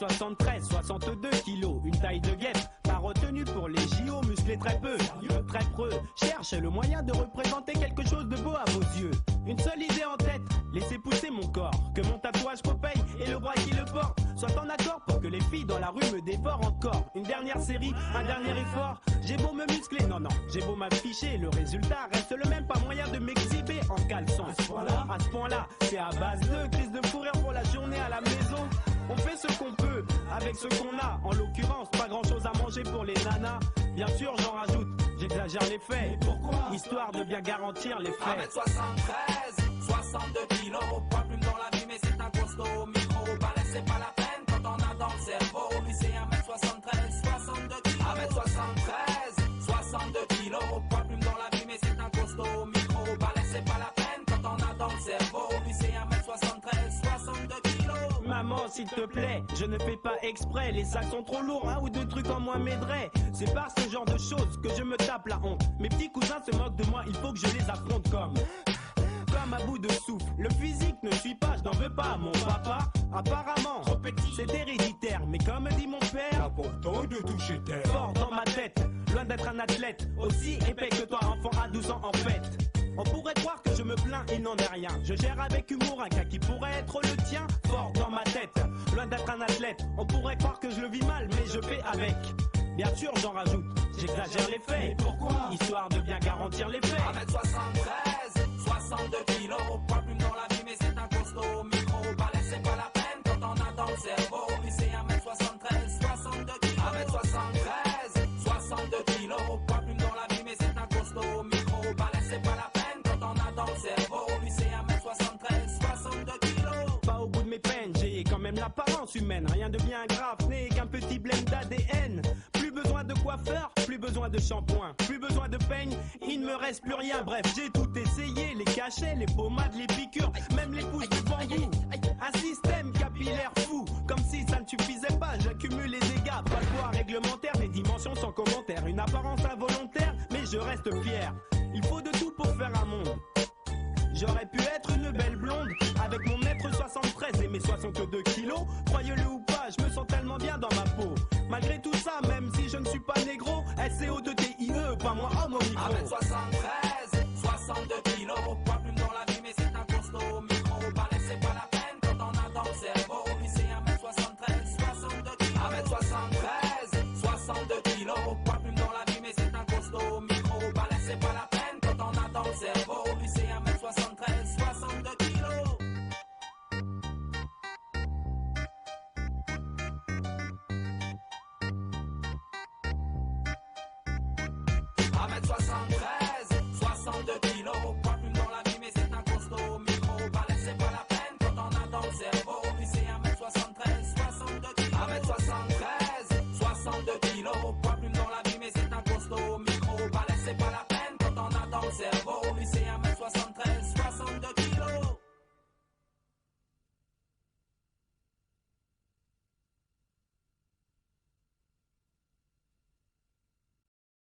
1m73, 62 kilos, une taille de guêpe, pas retenue pour les JO, musclé très peu, très preux. Cherche le moyen de représenter quelque chose de beau à vos yeux. Une seule idée en tête, laissez pousser mon corps, que mon tatouage Popeye et le bras qui le porte soient en accord pour que les filles dans la rue me dévorent encore. Une dernière série, un dernier effort, j'ai beau me muscler, non, j'ai beau m'afficher, le résultat reste le même, pas moyen de m'exhiber en caleçon. À ce point-là, c'est à base de crise de fou rire pour la journée à la maison. On fait ce qu'on peut, avec ce qu'on a. En l'occurrence, pas grand chose à manger pour les nanas. Bien sûr, j'en rajoute, j'exagère les faits. Pourquoi? Histoire de bien garantir les faits. 1m73, 62 kilos, poids plume dans la vie, mais c'est un costaud. Micro, balai, c'est pas la peine quand on a dans le cerveau. Lui, c'est 1m73, 62 kilos. 1m73, 62 kilos, poids plume dans la vie, mais c'est un costaud. Micro, balai, c'est pas la peine quand on a dans le cerveau. Lui, c'est 1m73, 62 kilos. Maman, s'il te plaît, je ne fais pas exprès. Les sacs sont trop lourds, un ou deux trucs en moins m'aideraient. C'est par ce genre de choses que je me tape la honte. Mes petits cousins se moquent de moi, il faut que je les affronte comme à bout de souffle. Le physique ne suit pas, je n'en veux pas. Mon papa, apparemment, trop petit, c'est héréditaire. Mais comme dit mon père, important de toucher terre. Fort dans ma tête, loin d'être un athlète, aussi épais que toi, enfant à 12 ans en fait. On pourrait croire que je me plains, il n'en est rien. Je gère avec humour un cas qui pourrait être le tien. Fort dans ma tête, loin d'être un athlète. On pourrait croire que je le vis mal, mais je fais avec. Bien sûr, j'en rajoute, j'exagère les faits. Mais pourquoi? Histoire de bien garantir les faits. 1m73, 62 kilos, poids plume dans la vie, mais c'est un costaud. Micro, balai, c'est pas la peine quand on a dans le cerveau. Lui, c'est 1m73, 62 kilos. 1m73, 62 kilos, poids plume dans la vie, mais c'est un costaud. Micro, balai, c'est pas la peine quand on a dans le cerveau. Lui, c'est 1m73, 62 kilos. Pas au bout de mes peines, j'ai quand même l'apparence humaine. Rien de bien grave, n'est qu'un petit blend d'ADN. Plus besoin de coiffeur, plus besoin de shampoing, plus besoin de peigne, il ne me reste plus rien. Bref, j'ai tout essayé, les cachets, les pommades, les piqûres, même les pousses de bambou. Un système capillaire fou, comme si ça ne suffisait pas, j'accumule les dégâts. Pas de loi réglementaire, des dimensions sans commentaire, une apparence involontaire, mais je reste fier. Il faut de tout pour faire un monde. J'aurais pu être une belle blonde, avec mon mètre 73 et mes 62 kilos. Croyez-le ou pas, je me sens tellement bien dans ma peau. Malgré tout ça, même si je ne suis pas négro, SCO2TIE, pas moi homme au micro. 1m73, 62 kilos,